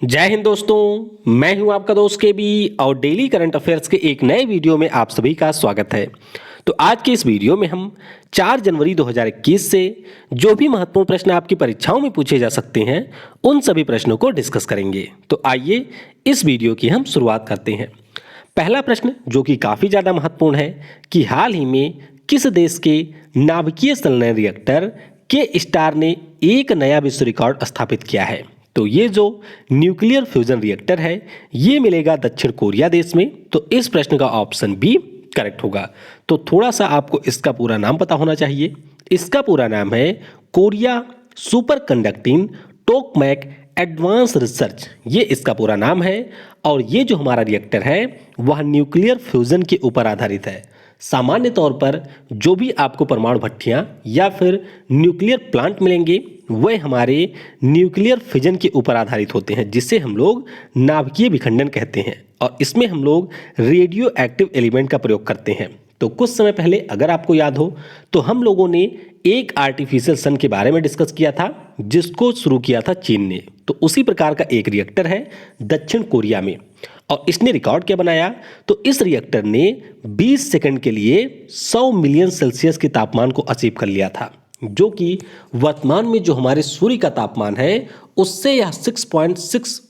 जय हिंद दोस्तों, मैं हूं आपका दोस्त के बी और डेली करंट अफेयर्स के एक नए वीडियो में आप सभी का स्वागत है। तो आज के इस वीडियो में हम 4 जनवरी 2021 से जो भी महत्वपूर्ण प्रश्न आपकी परीक्षाओं में पूछे जा सकते हैं उन सभी प्रश्नों को डिस्कस करेंगे। तो आइए इस वीडियो की हम शुरुआत करते हैं। पहला प्रश्न जो कि काफ़ी ज़्यादा महत्वपूर्ण है कि हाल ही में किस देश के नाभिकीय संलयन रिएक्टर के स्टार ने एक नया विश्व रिकॉर्ड स्थापित किया है। तो ये जो न्यूक्लियर फ्यूजन रिएक्टर है ये मिलेगा दक्षिण कोरिया देश में। तो इस प्रश्न का ऑप्शन बी करेक्ट होगा। तो थोड़ा सा आपको इसका पूरा नाम पता होना चाहिए। इसका पूरा नाम है Korea superconducting tokamak advance research, ये इसका पूरा नाम है। और ये जो हमारा रिएक्टर है वह न्यूक्लियर फ्यूजन के ऊपर आधारित है। सामान्य तौर पर जो भी आपको परमाणु भट्टियां या फिर न्यूक्लियर प्लांट मिलेंगे वह हमारे न्यूक्लियर फिजन के ऊपर आधारित होते हैं, जिसे हम लोग नाभिकीय विखंडन कहते हैं। और इसमें हम लोग रेडियो एक्टिव एलिमेंट का प्रयोग करते हैं। तो कुछ समय पहले अगर आपको याद हो तो हम लोगों ने एक आर्टिफिशियल सन के बारे में डिस्कस किया था जिसको शुरू किया था चीन ने। तो उसी प्रकार का एक रिएक्टर है दक्षिण कोरिया में। और इसने रिकॉर्ड क्या बनाया, तो इस रिएक्टर ने 20 सेकंड के लिए 100 मिलियन सेल्सियस के तापमान को अचीव कर लिया था, जो कि वर्तमान में जो हमारे सूर्य का तापमान है उससे यह 6.6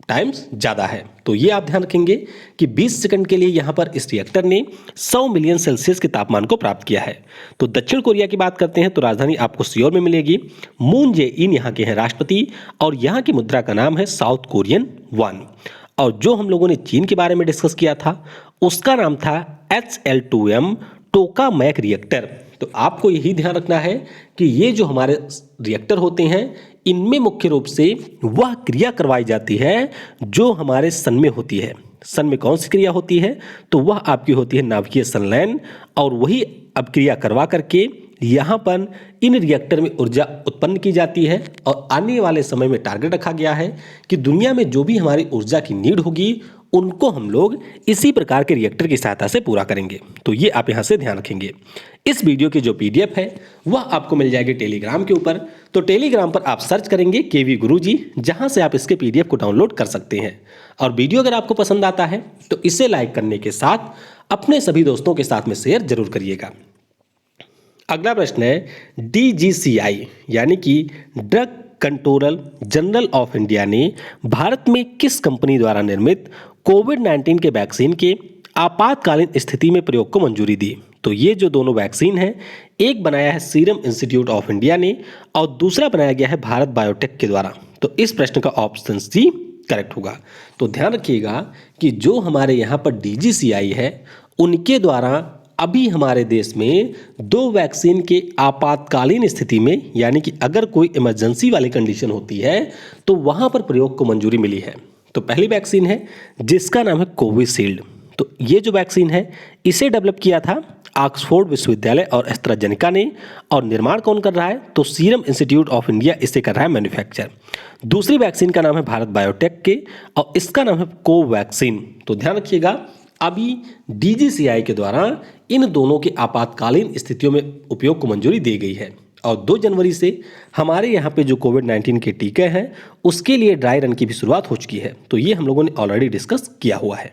टाइम्स ज़्यादा है। तो ये आप ध्यान रखेंगे कि 20 सेकंड के लिए यहाँ पर इस रिएक्टर ने 100 मिलियन सेल्सियस के तापमान को प्राप्त किया है। तो दक्षिण कोरिया की बात करते हैं तो राजधानी आपको सियोल में मिलेगी। मून जे इन यहाँ के हैं राष्ट्रपति और यहाँ की मुद्रा का नाम है साउथ कोरियन वन। और जो हम लोगों ने चीन के बारे में डिस्कस किया था उसका नाम था HL2M टोकामैक रिएक्टर। तो आपको यही ध्यान रखना है कि ये जो हमारे रिएक्टर होते हैं इनमें मुख्य रूप से वह क्रिया करवाई जाती है जो हमारे सन में होती है। सन में कौन सी क्रिया होती है, तो वह आपकी होती है नाभिकीय संलयन। और वही अब क्रिया करवा करके यहाँ पर इन रिएक्टर में ऊर्जा उत्पन्न की जाती है। और आने वाले समय में टारगेट रखा गया है कि दुनिया में जो भी हमारी ऊर्जा की नीड होगी उनको हम लोग इसी प्रकार के रिएक्टर की सहायता से पूरा करेंगे। तो ये आप यहाँ से ध्यान रखेंगे। इस वीडियो की जो PDF है वह आपको मिल जाएगी टेलीग्राम के ऊपर। तो टेलीग्राम पर आप सर्च करेंगे KV गुरुजी, जहाँ से आप इसके PDF को डाउनलोड कर सकते हैं। और वीडियो अगर आपको पसंद आता है तो इसे लाइक करने के साथ अपने सभी दोस्तों के साथ में शेयर जरूर करिएगा। अगला प्रश्न है DGCI यानी कि drug controller general of India ने भारत में किस कंपनी द्वारा निर्मित कोविड-19 के वैक्सीन के आपातकालीन स्थिति में प्रयोग को मंजूरी दी। तो ये जो दोनों वैक्सीन हैं, एक बनाया है सीरम इंस्टीट्यूट ऑफ इंडिया ने और दूसरा बनाया गया है भारत बायोटेक के द्वारा। तो इस प्रश्न का ऑप्शन सी करेक्ट होगा। तो ध्यान रखिएगा कि जो हमारे यहाँ पर DGCI है उनके द्वारा अभी हमारे देश में 2 वैक्सीन के आपातकालीन स्थिति में, यानी कि अगर कोई इमरजेंसी वाली कंडीशन होती है तो वहाँ पर प्रयोग को मंजूरी मिली है। तो पहली वैक्सीन है जिसका नाम है कोविशील्ड। तो ये जो वैक्सीन है इसे डेवलप किया था ऑक्सफोर्ड विश्वविद्यालय और एस्ट्राजेनेका ने। और निर्माण कौन कर रहा है, तो सीरम इंस्टीट्यूट ऑफ इंडिया इसे कर रहा है मैन्युफैक्चर। दूसरी वैक्सीन का नाम है भारत बायोटेक के और इसका नाम है कोवैक्सीन। तो ध्यान रखिएगा अभी DGCI के द्वारा इन दोनों के आपातकालीन स्थितियों में उपयोग को मंजूरी दी गई है। और 2 जनवरी से हमारे यहाँ पे जो कोविड-19 के टीके हैं उसके लिए ड्राई रन की भी शुरुआत हो चुकी है। तो ये हम लोगों ने ऑलरेडी डिस्कस किया हुआ है।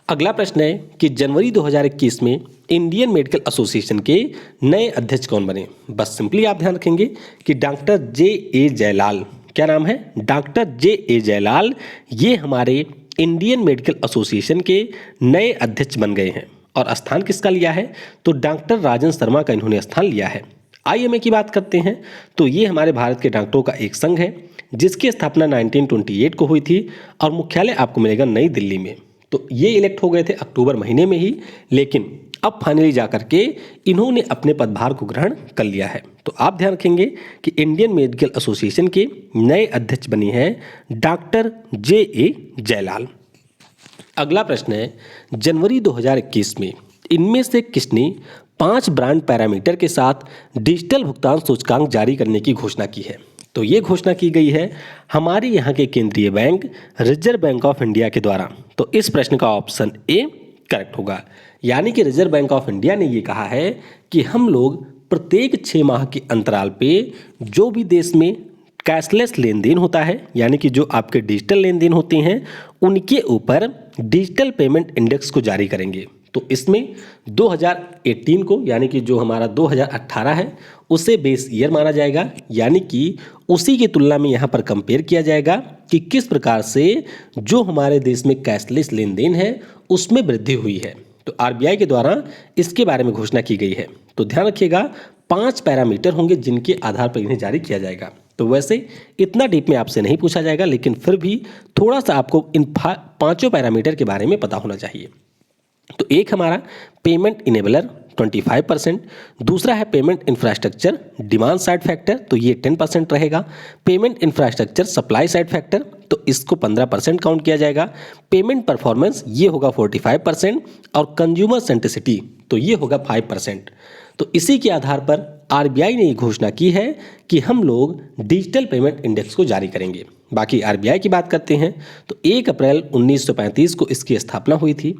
अगला प्रश्न है कि जनवरी 2021 में इंडियन मेडिकल एसोसिएशन के नए अध्यक्ष कौन बने। बस सिंपली आप ध्यान रखेंगे कि डॉक्टर JA जयलाल। क्या नाम है, डॉक्टर JA जयलाल। ये हमारे इंडियन मेडिकल एसोसिएशन के नए अध्यक्ष बन गए हैं। और स्थान किसका लिया है, तो डॉक्टर राजन शर्मा का इन्होंने स्थान लिया है। IMA की बात करते हैं तो ये हमारे भारत के डॉक्टरों का एक संघ है जिसकी स्थापना 1928 को हुई थी और मुख्यालय आपको मिलेगा नई दिल्ली में। तो ये इलेक्ट हो गए थे अक्टूबर महीने में ही, लेकिन अब फाइनली जाकर के इन्होंने अपने पदभार को ग्रहण कर लिया है। तो आप ध्यान रखेंगे कि इंडियन मेडिकल एसोसिएशन के नए अध्यक्ष बनी हैं डॉक्टर JA जयलाल। अगला प्रश्न है जनवरी 2021 में इनमें से किसने 5 ब्रांड पैरामीटर के साथ डिजिटल भुगतान सूचकांक जारी करने की घोषणा की है। तो ये घोषणा की गई है हमारे यहाँ के केंद्रीय bank reserve bank of India के द्वारा। तो इस प्रश्न का ऑप्शन A करेक्ट होगा। यानी कि रिजर्व बैंक ऑफ इंडिया ने ये कहा है कि हम लोग प्रत्येक 6 माह के अंतराल पे जो भी देश में कैशलेस लेन देन होता है, यानी कि जो आपके डिजिटल लेन देन होते हैं उनके ऊपर डिजिटल पेमेंट इंडेक्स को जारी करेंगे। तो इसमें 2018 को, यानी कि जो हमारा 2018 है उसे बेस ईयर माना जाएगा, यानी कि उसी की तुलना में यहाँ पर कंपेयर किया जाएगा कि किस प्रकार से जो हमारे देश में कैशलेस लेन देन है उसमें वृद्धि हुई है। तो आरबीआई के द्वारा इसके बारे में घोषणा की गई है। तो ध्यान रखिएगा 5 पैरामीटर होंगे जिनके आधार पर इन्हें जारी किया जाएगा। तो वैसे इतना डीप में आपसे नहीं पूछा जाएगा, लेकिन फिर भी थोड़ा सा आपको इन 5 पैरामीटर के बारे में पता होना चाहिए। तो एक हमारा पेमेंट इनेबलर 25%, दूसरा है payment infrastructure demand side factor, तो ये 10% रहेगा। Payment infrastructure supply side factor, तो इसको 15% काउंट किया जाएगा। पेमेंट परफॉर्मेंस ये होगा 45% और कंज्यूमर सेंट्रिसिटी तो ये होगा 5%। तो इसी के आधार पर आरबीआई ने ये घोषणा की है कि हम लोग डिजिटल पेमेंट इंडेक्स को जारी करेंगे। बाकी आरबीआई की बात करते हैं तो 1 अप्रैल 1935 को इसकी स्थापना हुई थी।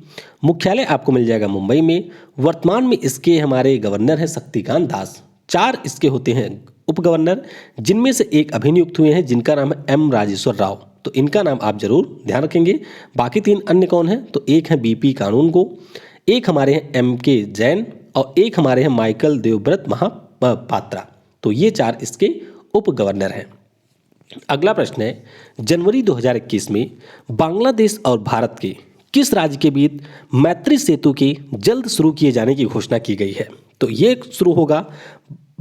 मुख्यालय आपको मिल जाएगा मुंबई में। वर्तमान में इसके हमारे गवर्नर हैं शक्तिकांत दास। 4 इसके होते हैं उप गवर्नर, जिनमें से एक अभी नियुक्त हुए हैं जिनका नाम है एम राजेश्वर राव। तो इनका नाम आप जरूर ध्यान रखेंगे। बाकी 3 अन्य कौन हैं, तो एक है बीपी कानून को, एक हमारे हैं एम के जैन और एक हमारे हैं माइकल देवव्रत महापात्रा। तो ये 4 इसके उप गवर्नर हैं। अगला प्रश्न है, जनवरी 2021 में बांग्लादेश और भारत के किस राज्य के बीच मैत्री सेतु के जल्द शुरू किए जाने की घोषणा की गई है। तो ये शुरू होगा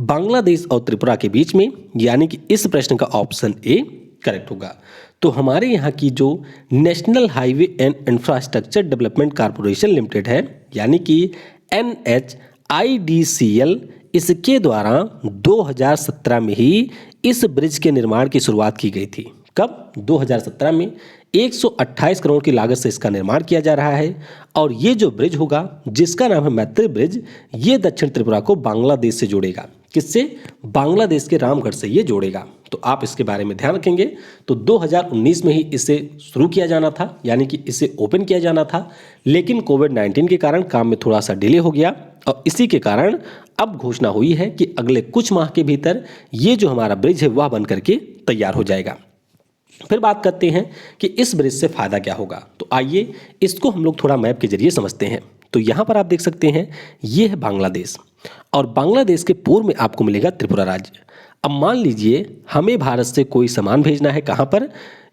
बांग्लादेश और त्रिपुरा के बीच में, यानी कि इस प्रश्न का ऑप्शन ए करेक्ट होगा। तो हमारे यहाँ की जो national highway and infrastructure development corporation limited है, यानी कि NHIDCL, इसके द्वारा 2017 में ही इस ब्रिज के निर्माण की शुरुआत की गई थी। कब? 2017 में 128 करोड़ की लागत से इसका निर्माण किया जा रहा है। और ये जो ब्रिज होगा जिसका नाम है मैत्री ब्रिज, ये दक्षिण त्रिपुरा को बांग्लादेश से जोड़ेगा। किससे? बांग्लादेश के रामगढ़ से ये जोड़ेगा। तो आप इसके बारे में ध्यान रखेंगे। तो 2019 में ही इसे शुरू किया जाना था, यानी कि इसे ओपन किया जाना था, लेकिन कोविड-19 के कारण काम में थोड़ा सा डिले हो गया और इसी के कारण अब घोषणा हुई है कि अगले कुछ माह के भीतर ये जो हमारा ब्रिज है वह बन करके तैयार हो जाएगा। फिर बात करते हैं कि इस ब्रिज से फायदा क्या होगा। तो आइए इसको हम लोग थोड़ा मैप के जरिए समझते हैं। तो यहाँ पर आप देख सकते हैं ये है बांग्लादेश और बांग्लादेश के पूर्व में आपको मिलेगा त्रिपुरा राज्य। अब मान लीजिए हमें भारत से कोई सामान भेजना है, कहाँ पर?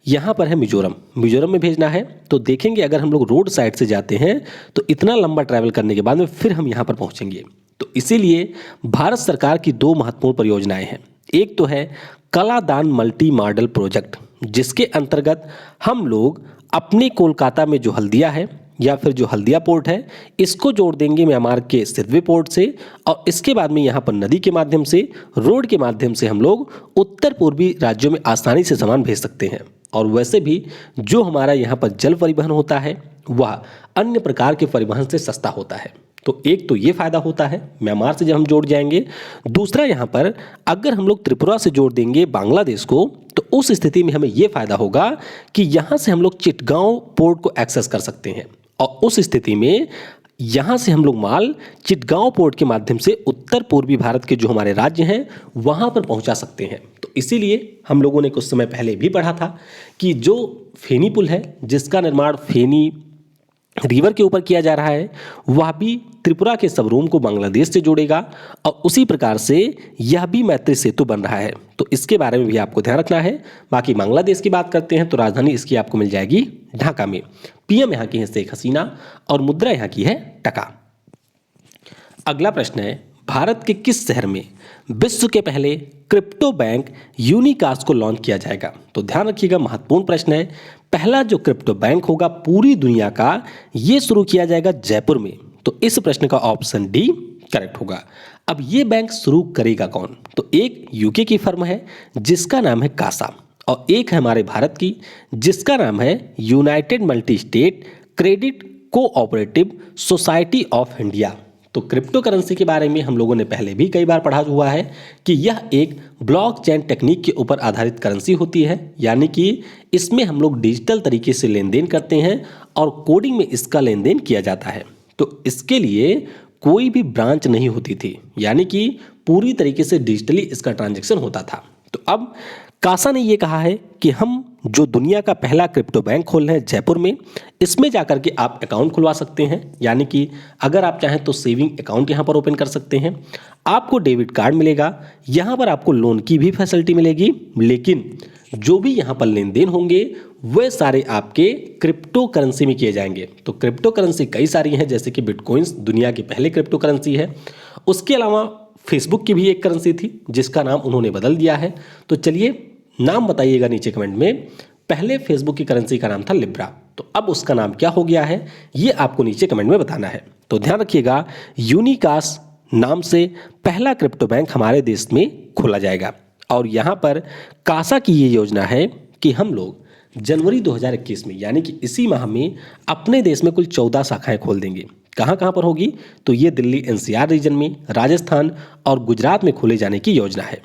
यहाँ पर है मिजोरम। मिजोरम में भेजना है तो देखेंगे अगर हम लोग रोड साइड से जाते हैं तो इतना लंबा ट्रैवल करने के बाद में फिर हम यहाँ पर पहुँचेंगे। तो इसीलिए भारत सरकार की 2 महत्वपूर्ण परियोजनाएं हैं। एक तो है कलादान मल्टी मॉडल प्रोजेक्ट, जिसके अंतर्गत हम लोग अपने कोलकाता में जो हल्दिया है या फिर जो हल्दिया पोर्ट है इसको जोड़ देंगे म्यांमार के सिद्धवे पोर्ट से, और इसके बाद में यहाँ पर नदी के माध्यम से, रोड के माध्यम से हम लोग उत्तर पूर्वी राज्यों में आसानी से सामान भेज सकते हैं। और वैसे भी जो हमारा यहाँ पर जल परिवहन होता है वह अन्य प्रकार के परिवहन से सस्ता होता है। तो एक तो ये फायदा होता है म्यांमार से जब हम जोड़ जाएंगे। दूसरा यहाँ पर अगर हम लोग त्रिपुरा से जोड़ देंगे बांग्लादेश को तो उस स्थिति में हमें ये फायदा होगा कि यहाँ से हम लोग चिटगांव पोर्ट को एक्सेस कर सकते हैं और उस स्थिति में यहाँ से हम लोग माल चिटगांव पोर्ट के माध्यम से उत्तर पूर्वी भारत के जो हमारे राज्य हैं वहाँ पर पहुँचा सकते हैं। तो इसीलिए हम लोगों ने कुछ समय पहले भी पढ़ा था कि जो फेनी पुल है जिसका निर्माण फेनी रिवर के ऊपर किया जा रहा है वह भी त्रिपुरा के सबरूम को बांग्लादेश से जोड़ेगा और उसी प्रकार से यह भी मैत्री सेतु बन रहा है। तो इसके बारे में भी आपको ध्यान रखना है। बाकी बांग्लादेश की बात करते हैं तो राजधानी इसकी आपको मिल जाएगी ढाका में। पीएम यहाँ की है शेख हसीना और मुद्रा यहाँ की है टका। अगला प्रश्न है, भारत के किस शहर में विश्व के पहले क्रिप्टो बैंक यूनिकास को लॉन्च किया जाएगा? तो ध्यान रखिएगा, महत्वपूर्ण प्रश्न है। पहला जो क्रिप्टो बैंक होगा पूरी दुनिया का, ये शुरू किया जाएगा जयपुर में। तो इस प्रश्न का ऑप्शन डी करेक्ट होगा। अब ये बैंक शुरू करेगा कौन? तो एक यूके की फर्म है जिसका नाम है कासा और एक है हमारे भारत की जिसका नाम है United multi state credit cooperative society of India. तो क्रिप्टो करेंसी के बारे में हम लोगों ने पहले भी कई बार पढ़ा हुआ है कि यह एक ब्लॉकचेन टेक्निक के ऊपर आधारित करेंसी होती है, यानी कि इसमें हम लोग डिजिटल तरीके से लेन देन करते हैं और कोडिंग में इसका लेन देन किया जाता है। तो इसके लिए कोई भी ब्रांच नहीं होती थी, यानी कि पूरी तरीके से डिजिटली इसका ट्रांजैक्शन होता था। तो अब कासा ने ये कहा है कि हम जो दुनिया का पहला क्रिप्टो बैंक खोल रहे हैं जयपुर में, इसमें जाकर के आप अकाउंट खुलवा सकते हैं। यानी कि अगर आप चाहें तो सेविंग अकाउंट यहाँ पर ओपन कर सकते हैं, आपको डेबिट कार्ड मिलेगा, यहाँ पर आपको लोन की भी फैसिलिटी मिलेगी, लेकिन जो भी यहाँ पर लेन देन होंगे वे सारे आपके क्रिप्टो करेंसी में किए जाएंगे। तो क्रिप्टो करेंसी कई सारी हैं, जैसे कि बिटकॉइंस दुनिया की पहले क्रिप्टो करेंसी है। उसके अलावा फेसबुक की भी एक करेंसी थी जिसका नाम उन्होंने बदल दिया है। तो चलिए नाम बताइएगा नीचे कमेंट में। पहले फेसबुक की करेंसी का नाम था लिब्रा, तो अब उसका नाम क्या हो गया है ये आपको नीचे कमेंट में बताना है। तो ध्यान रखिएगा, यूनिकास नाम से पहला क्रिप्टो बैंक हमारे देश में खोला जाएगा। और यहाँ पर कासा की ये योजना है कि हम लोग जनवरी 2021 में यानी कि इसी माह में अपने देश में कुल 14 शाखाएं खोल देंगे। कहाँ कहाँ पर होगी? तो ये दिल्ली एनसीआर रीजन में, राजस्थान और गुजरात में खोले जाने की योजना है।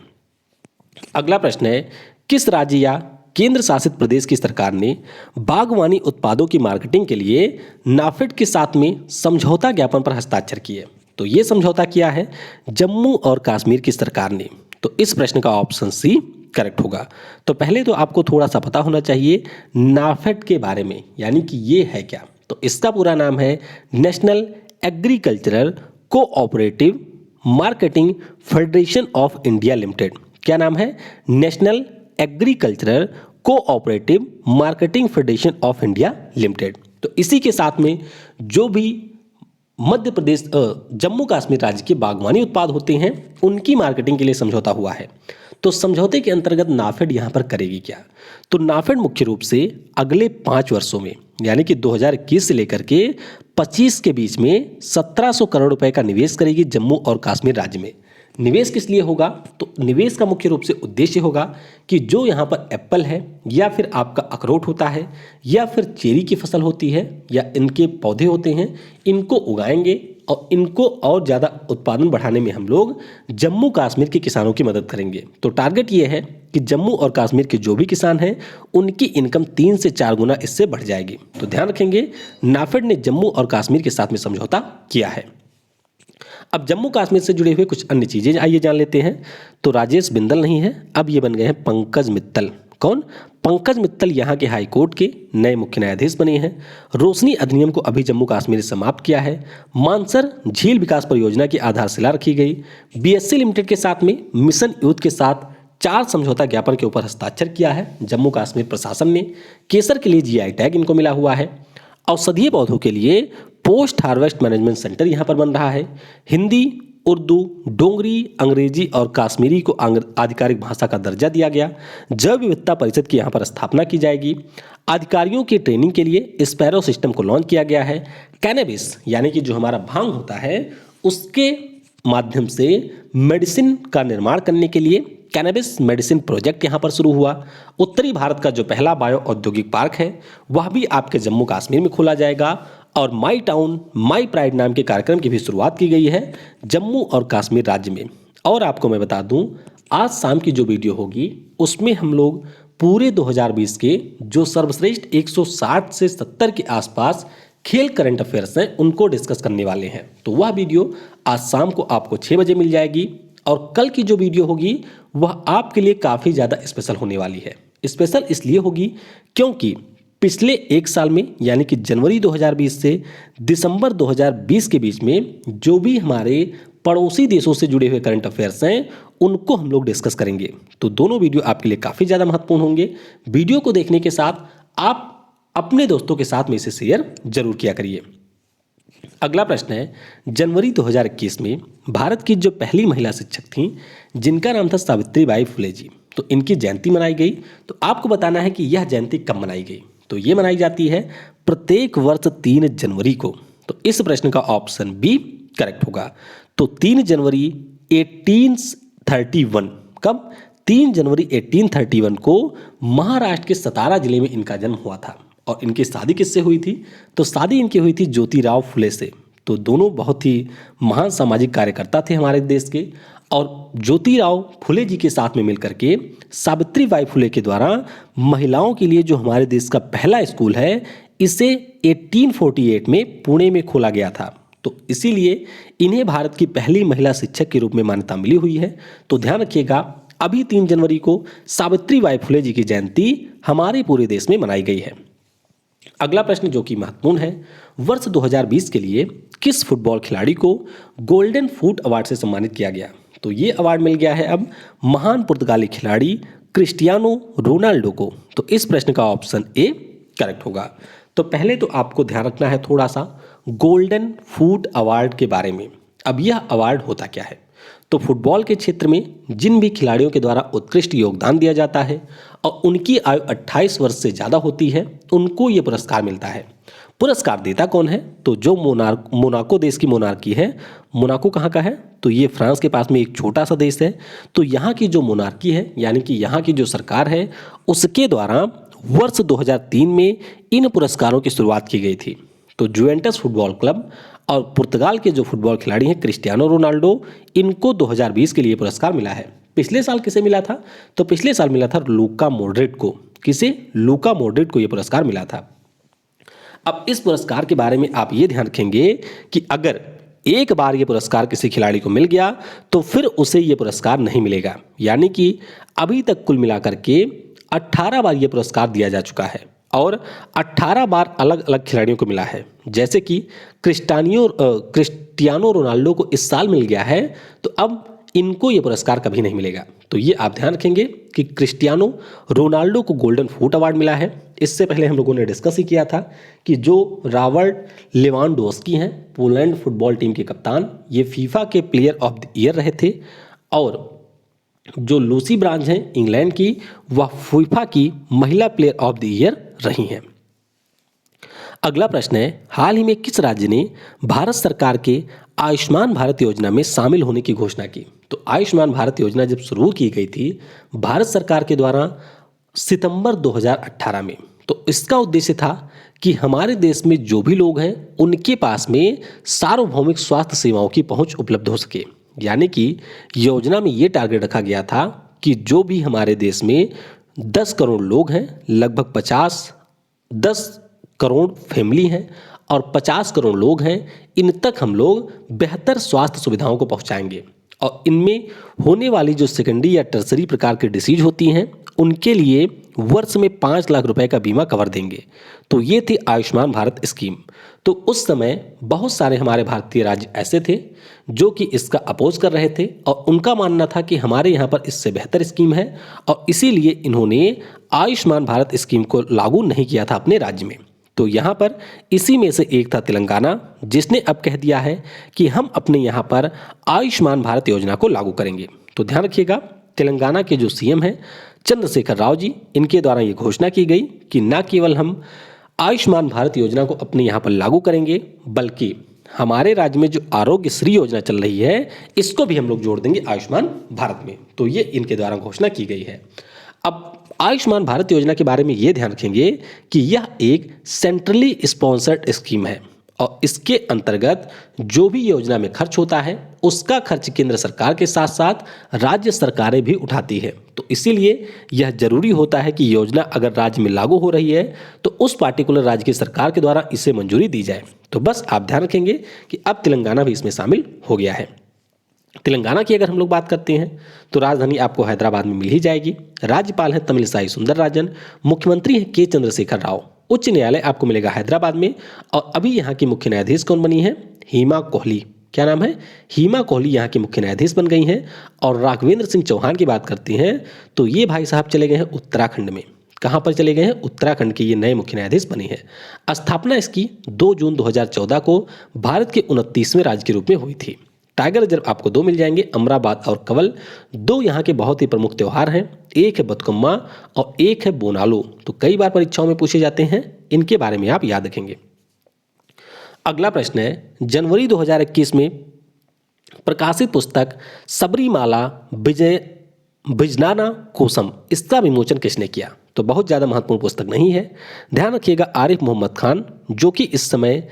अगला प्रश्न है, किस राज्य या केंद्र शासित प्रदेश की सरकार ने बागवानी उत्पादों की मार्केटिंग के लिए नाफेड के साथ में समझौता ज्ञापन पर हस्ताक्षर किए? तो ये समझौता किया है जम्मू और कश्मीर की सरकार ने। तो इस प्रश्न का ऑप्शन सी करेक्ट होगा। तो पहले तो आपको थोड़ा सा पता होना चाहिए नाफेड के बारे में, यानी कि ये है क्या। तो इसका पूरा नाम है national agricultural cooperative marketing federation of India limited. क्या नाम है? National agricultural cooperative marketing federation of India limited. तो इसी के साथ में जो भी मध्य प्रदेश जम्मू कश्मीर राज्य के बागवानी उत्पाद होते हैं उनकी मार्केटिंग के लिए समझौता हुआ है। तो समझौते के अंतर्गत नाफेड यहाँ पर करेगी क्या? तो नाफेड मुख्य रूप से अगले 5 वर्षों में यानी कि 2021 से लेकर के 25 के बीच में 1700 करोड़ रुपए का निवेश करेगी जम्मू और कश्मीर राज्य में। निवेश किस लिए होगा? तो निवेश का मुख्य रूप से उद्देश्य होगा कि जो यहाँ पर एप्पल है या फिर आपका अखरोट होता है या फिर चेरी की फसल होती है या इनके पौधे होते हैं, इनको उगाएंगे और इनको और ज़्यादा उत्पादन बढ़ाने में हम लोग जम्मू कश्मीर के किसानों की मदद करेंगे। तो टारगेट ये है कि जम्मू और कश्मीर के जो भी किसान हैं उनकी इनकम 3 से 4 गुना इससे बढ़ जाएगी। तो ध्यान रखेंगे, नाफेड ने जम्मू और कश्मीर के साथ में समझौता किया है। अब जम्मू कश्मीर से जुड़े हुए कुछ अन्य चीजें आइए जान लेते हैं। तो राजेश बिंदल नहीं है, अब ये बन गए हैं पंकज मित्तल। कौन? पंकज मित्तल यहाँ के हाई कोर्ट के नए मुख्य न्यायाधीश बने हैं। रोशनी अधिनियम को अभी जम्मू कश्मीर से समाप्त किया है। मानसर झील विकास परियोजना की आधारशिला रखी गई। बीएससी लिमिटेड के साथ में मिशन यूथ के साथ 4 समझौता ज्ञापन के ऊपर हस्ताक्षर किया है जम्मू कश्मीर प्रशासन ने। केसर के लिए जीआई टैग इनको मिला हुआ है। औषधीय पौधों के लिए पोस्ट हार्वेस्ट मैनेजमेंट सेंटर यहाँ पर बन रहा है। हिंदी, उर्दू, डोगरी, अंग्रेजी और कश्मीरी को आधिकारिक भाषा का दर्जा दिया गया। जैव विविधता परिषद की यहाँ पर स्थापना की जाएगी। अधिकारियों की ट्रेनिंग के लिए स्पैरो सिस्टम को लॉन्च किया गया है। कैनबिस यानी कि जो हमारा भांग होता है उसके माध्यम से मेडिसिन का निर्माण करने के लिए कैनबिस मेडिसिन प्रोजेक्ट यहाँ पर शुरू हुआ। उत्तरी भारत का जो पहला बायो औद्योगिक पार्क है वह भी आपके जम्मू कश्मीर में खोला जाएगा। और माई टाउन माई प्राइड नाम के कार्यक्रम की भी शुरुआत की गई है जम्मू और कश्मीर राज्य में। और आपको मैं बता दूं, आज शाम की जो वीडियो होगी उसमें हम लोग पूरे 2020 के जो सर्वश्रेष्ठ 160 से 70 के आसपास खेल करंट अफेयर्स हैं उनको डिस्कस करने वाले हैं। तो वह वीडियो आज शाम को आपको 6 बजे मिल जाएगी। और कल की जो वीडियो होगी वह आपके लिए काफ़ी ज़्यादा स्पेशल होने वाली है। स्पेशल इसलिए होगी क्योंकि पिछले 1 साल में यानी कि जनवरी 2020 से दिसंबर 2020 के बीच में जो भी हमारे पड़ोसी देशों से जुड़े हुए करंट अफेयर्स हैं उनको हम लोग डिस्कस करेंगे। तो दोनों वीडियो आपके लिए काफ़ी ज़्यादा महत्वपूर्ण होंगे। वीडियो को देखने के साथ आप अपने दोस्तों के साथ में इसे शेयर जरूर किया करिए। अगला प्रश्न है, जनवरी 2021 में भारत की जो पहली महिला शिक्षक थीं जिनका नाम था सावित्रीबाई फुले जी, तो इनकी जयंती मनाई गई। तो आपको बताना है कि यह जयंती कब मनाई गई। तो ये मनाई जाती है प्रत्येक वर्ष 3 जनवरी को। तो इस प्रश्न का ऑप्शन बी करेक्ट होगा। तो 3 जनवरी 1831, कब? 3 जनवरी 1831 को महाराष्ट्र के सतारा जिले में इनका जन्म हुआ था। और इनकी शादी किससे हुई थी? तो शादी इनकी हुई थी ज्योतिराव फुले से। तो दोनों बहुत ही महान सामाजिक कार्यकर्ता थे हमारे देश के। और ज्योतिराव फुले जी के साथ में मिलकर के सावित्रीबाई फुले के द्वारा महिलाओं के लिए जो हमारे देश का पहला स्कूल है इसे 1848 में पुणे में खोला गया था। तो इसीलिए इन्हें भारत की पहली महिला शिक्षक के रूप में मान्यता मिली हुई है। तो ध्यान रखिएगा, अभी 3 जनवरी को सावित्री बाई फुले जी की जयंती हमारे पूरे देश में मनाई गई है। अगला प्रश्न जो कि महत्वपूर्ण है, वर्ष 2020 के लिए किस फुटबॉल खिलाड़ी को गोल्डन फूट अवार्ड से सम्मानित किया गया? तो ये अवार्ड मिल गया है अब महान पुर्तगाली खिलाड़ी क्रिस्टियानो रोनाल्डो को। तो इस प्रश्न का ऑप्शन ए करेक्ट होगा। तो पहले तो आपको ध्यान रखना है थोड़ा सा गोल्डन फूट अवार्ड के बारे में। अब यह अवार्ड होता क्या है? तो फुटबॉल के क्षेत्र में जिन भी खिलाड़ियों के द्वारा उत्कृष्ट योगदान दिया जाता है और उनकी आयु 28 वर्ष से ज़्यादा होती है, उनको ये पुरस्कार मिलता है। पुरस्कार देता कौन है? तो जो मोनाको देश की मोनार्की है। मोनाको कहाँ का है? तो ये फ्रांस के पास में एक छोटा सा देश है। तो यहाँ की जो मोनार्की है, यानी कि यहाँ की जो सरकार है, उसके द्वारा वर्ष 2003 में इन पुरस्कारों की शुरुआत की गई थी। तो जुवेंटस फुटबॉल क्लब और पुर्तगाल के जो फुटबॉल खिलाड़ी हैं क्रिस्टियानो रोनाल्डो, इनको 2020 के लिए पुरस्कार मिला है। पिछले साल किसे मिला था? तो पिछले साल मिला था लूका मॉड्रिट को। किसे? लूका मॉड्रिट को ये पुरस्कार मिला था। अब इस पुरस्कार के बारे में आप ये ध्यान रखेंगे कि अगर एक बार ये पुरस्कार किसी खिलाड़ी को मिल गया तो फिर उसे ये पुरस्कार नहीं मिलेगा। यानी कि अभी तक कुल मिलाकर के 18 बार ये पुरस्कार दिया जा चुका है और 18 बार अलग अलग खिलाड़ियों को मिला है। जैसे कि क्रिस्टियानो रोनाल्डो को इस साल मिल गया है, तो अब इनको ये पुरस्कार कभी नहीं मिलेगा। तो ये आप ध्यान रखेंगे कि क्रिस्टियानो रोनाल्डो को गोल्डन फूट अवार्ड मिला है। इससे पहले हम लोगों ने डिस्कस ही किया था कि जो रॉबर्ट लेवांडोव्स्की हैं, पोलैंड फुटबॉल टीम के कप्तान, ये फीफा के प्लेयर ऑफ द ईयर रहे थे। और जो लूसी ब्रांच हैं इंग्लैंड की, वह फीफा की महिला प्लेयर ऑफ द ईयर रही हैं। अगला प्रश्न है, हाल ही में किस राज्य ने भारत सरकार के आयुष्मान भारत योजना में शामिल होने की घोषणा की? तो आयुष्मान भारत योजना जब शुरू की गई थी भारत सरकार के द्वारा सितंबर 2018 में, तो इसका उद्देश्य था कि हमारे देश में जो भी लोग हैं उनके पास में सार्वभौमिक स्वास्थ्य सेवाओं की पहुंच उपलब्ध हो सके। यानी कि योजना में ये टारगेट रखा गया था कि जो भी हमारे देश में 10 करोड़ लोग हैं, लगभग 10 करोड़ फैमिली हैं और 50 करोड़ लोग हैं, इन तक हम लोग बेहतर स्वास्थ्य सुविधाओं को पहुंचाएंगे। और इनमें होने वाली जो सेकेंडरी या टर्सरी प्रकार की डिसीज होती हैं, उनके लिए वर्ष में 5 लाख रुपए का बीमा कवर देंगे। तो ये थी आयुष्मान भारत स्कीम। तो उस समय बहुत सारे हमारे भारतीय राज्य ऐसे थे जो कि इसका अपोज कर रहे थे और उनका मानना था कि हमारे यहाँ पर इससे बेहतर स्कीम है और इसीलिए इन्होंने आयुष्मान भारत स्कीम को लागू नहीं किया था अपने राज्य में। तो यहाँ पर इसी में से एक था तेलंगाना, जिसने अब कह दिया है कि हम अपने यहाँ पर आयुष्मान भारत योजना को लागू करेंगे। तो ध्यान रखिएगा, तेलंगाना के जो सीएम हैं चंद्रशेखर राव जी, इनके द्वारा ये घोषणा की गई कि न केवल हम आयुष्मान भारत योजना को अपने यहाँ पर लागू करेंगे, बल्कि हमारे राज्य में जो आरोग्य श्री योजना चल रही है इसको भी हम लोग जोड़ देंगे आयुष्मान भारत में। तो ये इनके द्वारा घोषणा की गई है। अब आयुष्मान भारत योजना के बारे में ये ध्यान रखेंगे कि यह एक सेंट्रली स्पॉन्सर्ड स्कीम है और इसके अंतर्गत जो भी योजना में खर्च होता है उसका खर्च केंद्र सरकार के साथ साथ राज्य सरकारें भी उठाती है। तो इसीलिए यह जरूरी होता है कि योजना अगर राज्य में लागू हो रही है तो उस पार्टिकुलर राज्य की सरकार के द्वारा इसे मंजूरी दी जाए। तो बस आप ध्यान रखेंगे कि अब तेलंगाना भी इसमें शामिल हो गया है। तेलंगाना की अगर हम लोग बात करते हैं तो राजधानी आपको हैदराबाद में मिल ही जाएगी। राज्यपाल हैं तमिलिसाई सुंदरराजन, मुख्यमंत्री हैं के चंद्रशेखर राव, उच्च न्यायालय आपको मिलेगा हैदराबाद में। और अभी यहाँ की मुख्य न्यायाधीश कौन बनी है? हीमा कोहली। क्या नाम है? हीमा कोहली यहाँ की मुख्य न्यायाधीश बन गई हैं। और राघवेंद्र सिंह चौहान की बात करती हैं तो ये भाई साहब चले गए हैं उत्तराखंड में। कहाँ पर चले गए हैं? उत्तराखंड के ये नए मुख्य न्यायाधीश बने हैं। स्थापना इसकी 2 जून 2014 को भारत के 29वें राज्य के रूप में हुई थी। टाइगर रिजर्व आपको 2 मिल जाएंगे, अमराबाद और कवल। 2 यहाँ के बहुत ही प्रमुख त्यौहार हैं, एक है बतुकम्मा और एक है बोनालू। तो कई बार परीक्षाओं में पूछे जाते हैं, इनके बारे में आप याद रखेंगे। अगला प्रश्न है, जनवरी 2021 में प्रकाशित पुस्तक सबरीमाला बिजनाना कोसम, इसका विमोचन किसने किया? तो बहुत ज़्यादा महत्वपूर्ण पुस्तक नहीं है। ध्यान रखिएगा, आरिफ मोहम्मद खान, जो कि इस समय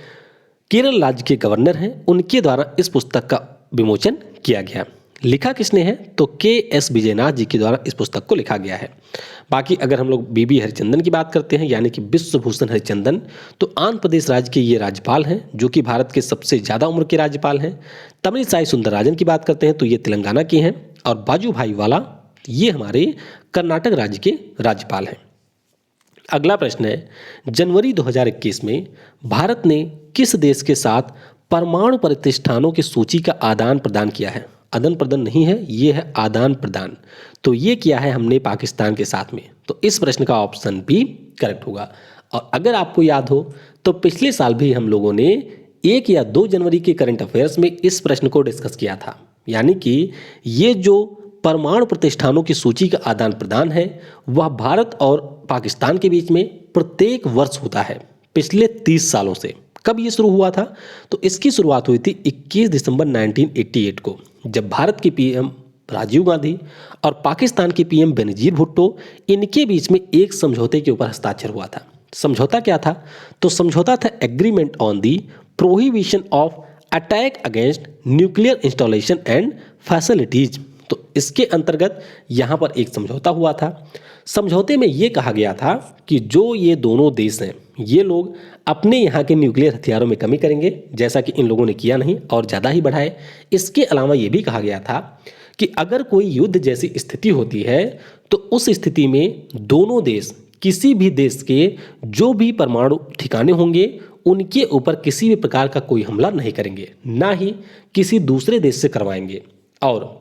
केरल राज्य के गवर्नर हैं, उनके द्वारा इस पुस्तक का विमोचन किया गया। लिखा किसने है? तो के.एस. विजयनाथ जी के द्वारा इस पुस्तक को लिखा गया है। बाकी अगर हम लोग बीबी हरिचंदन की बात करते हैं, यानी कि विश्वभूषण हरिचंदन, तो आंध्र प्रदेश राज्य के ये राज्यपाल हैं जो कि भारत के सबसे ज़्यादा उम्र के राज्यपाल हैं। तमिलिसाई सुंदरराजन की बात करते हैं तो ये तेलंगाना के हैं। और बाजू भाई वाला ये हमारे कर्नाटक राज्य के राज्यपाल हैं। अगला प्रश्न है, जनवरी 2021 में भारत ने किस देश के साथ परमाणु प्रतिष्ठानों की सूची का आदान प्रदान किया है? आदान प्रदान नहीं है, ये है आदान प्रदान। तो ये किया है हमने पाकिस्तान के साथ में। तो इस प्रश्न का ऑप्शन बी करेक्ट होगा। और अगर आपको याद हो तो पिछले साल भी हम लोगों ने 1 या 2 जनवरी के करंट अफेयर्स में इस प्रश्न को डिस्कस किया था, यानी कि ये जो परमाणु प्रतिष्ठानों की सूची का आदान प्रदान है वह भारत और पाकिस्तान के बीच में प्रत्येक वर्ष होता है पिछले 30 सालों से। कब ये शुरू हुआ था? तो इसकी शुरुआत हुई थी 21 दिसंबर 1988 को, जब भारत के पीएम राजीव गांधी और पाकिस्तान के पीएम बेनजीर भुट्टो इनके बीच में एक समझौते के ऊपर हस्ताक्षर हुआ था। समझौता क्या था? तो समझौता था agreement on the prohibition of attack against nuclear installation and facilities. तो इसके अंतर्गत यहाँ पर एक समझौता हुआ था। समझौते में ये कहा गया था कि जो ये दोनों देश हैं ये लोग अपने यहाँ के न्यूक्लियर हथियारों में कमी करेंगे, जैसा कि इन लोगों ने किया नहीं और ज़्यादा ही बढ़ाए। इसके अलावा ये भी कहा गया था कि अगर कोई युद्ध जैसी स्थिति होती है तो उस स्थिति में दोनों देश किसी भी देश के जो भी परमाणु ठिकाने होंगे उनके ऊपर किसी भी प्रकार का कोई हमला नहीं करेंगे, ना ही किसी दूसरे देश से करवाएंगे। और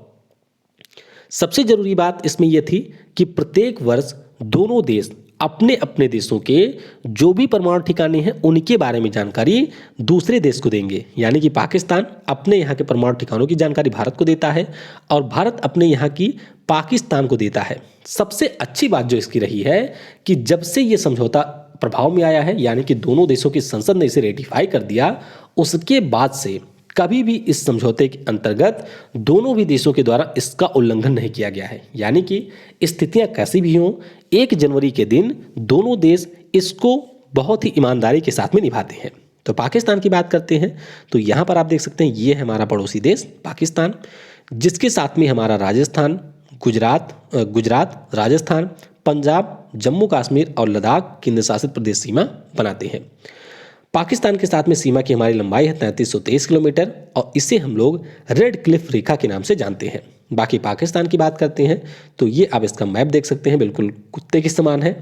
सबसे जरूरी बात इसमें यह थी कि प्रत्येक वर्ष दोनों देश अपने अपने देशों के जो भी परमाणु ठिकाने हैं उनके बारे में जानकारी दूसरे देश को देंगे, यानी कि पाकिस्तान अपने यहाँ के परमाणु ठिकानों की जानकारी भारत को देता है और भारत अपने यहाँ की पाकिस्तान को देता है। सबसे अच्छी बात जो इसकी रही है कि जब से ये समझौता प्रभाव में आया है, यानी कि दोनों देशों की संसद ने इसे रेटिफाई कर दिया, उसके बाद से कभी भी इस समझौते के अंतर्गत दोनों भी देशों के द्वारा इसका उल्लंघन नहीं किया गया है। यानी कि स्थितियां कैसी भी हों, 1 जनवरी के दिन दोनों देश इसको बहुत ही ईमानदारी के साथ में निभाते हैं। तो पाकिस्तान की बात करते हैं तो यहाँ पर आप देख सकते हैं ये है हमारा पड़ोसी देश पाकिस्तान, जिसके साथ में हमारा राजस्थान, गुजरात, राजस्थान, पंजाब, जम्मू कश्मीर और लद्दाख केंद्र शासित प्रदेश सीमा बनाते हैं। पाकिस्तान के साथ में सीमा की हमारी लंबाई है 3323 किलोमीटर और इसे हम लोग रेड क्लिफ रेखा के नाम से जानते हैं। बाकी पाकिस्तान की बात करते हैं तो ये आप इसका मैप देख सकते हैं, बिल्कुल कुत्ते के समान है।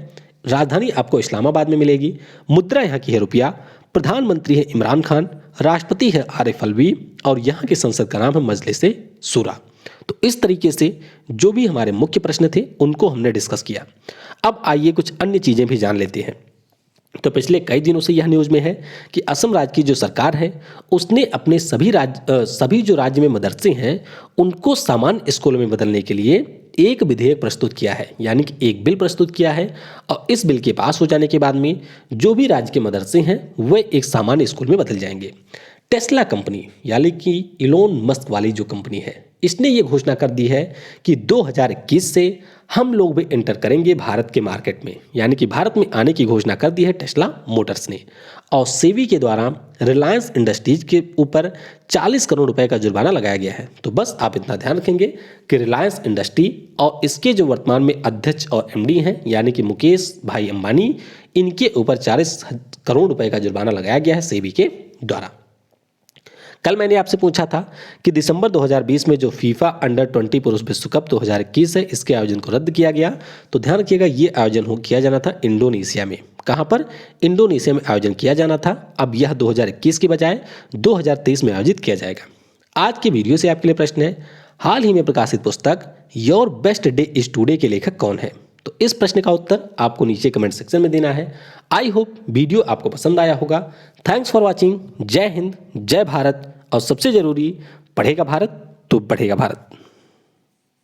राजधानी आपको इस्लामाबाद में मिलेगी। मुद्रा यहाँ की है रुपया। प्रधानमंत्री है इमरान खान, राष्ट्रपति है आरिफ अलवी और यहाँ की संसद का नाम है मजलिस-ए शूरा। तो इस तरीके से जो भी हमारे मुख्य प्रश्न थे उनको हमने डिस्कस किया। अब आइए कुछ अन्य चीज़ें भी जान लेते हैं। तो पिछले कई दिनों से यह न्यूज़ में है कि असम राज्य की जो सरकार है उसने अपने सभी जो राज्य में मदरसे हैं उनको सामान्य स्कूलों में बदलने के लिए एक विधेयक प्रस्तुत किया है, यानी कि एक बिल प्रस्तुत किया है। और इस बिल के पास हो जाने के बाद में जो भी राज्य के मदरसे हैं वे एक सामान्य स्कूल में बदल जाएंगे। टेस्ला कंपनी यानी कि इलोन मस्क वाली जो कंपनी है इसने ये घोषणा कर दी है कि 2021 से हम लोग भी एंटर करेंगे भारत के मार्केट में, यानी कि भारत में आने की घोषणा कर दी है टेस्ला मोटर्स ने। और सेबी के द्वारा रिलायंस इंडस्ट्रीज के ऊपर 40 करोड़ रुपए का जुर्माना लगाया गया है। तो बस आप इतना ध्यान रखेंगे कि रिलायंस इंडस्ट्री और इसके जो वर्तमान में अध्यक्ष और एमडी हैं यानी कि मुकेश भाई अंबानी, इनके ऊपर 40 करोड़ रुपए का जुर्माना लगाया गया है सेबी के द्वारा। कल मैंने आपसे पूछा था कि दिसंबर 2020 में जो फीफा अंडर 20 पुरुष विश्व कप 2021 है इसके आयोजन को रद्द किया गया। तो ध्यान रखिएगा ये आयोजन किया जाना था इंडोनेशिया में। कहाँ पर? इंडोनेशिया में आयोजन किया जाना था। अब यह 2021 के बजाय 2023 में आयोजित किया जाएगा। आज की वीडियो से आपके लिए प्रश्न है, हाल ही में प्रकाशित पुस्तक your best day is today के लेखक कौन है? तो इस प्रश्न का उत्तर आपको नीचे कमेंट सेक्शन में देना है। आई होप वीडियो आपको पसंद आया होगा। Thanks for watching. जय हिंद, जय भारत और सबसे जरूरी, पढ़ेगा भारत तो बढ़ेगा भारत।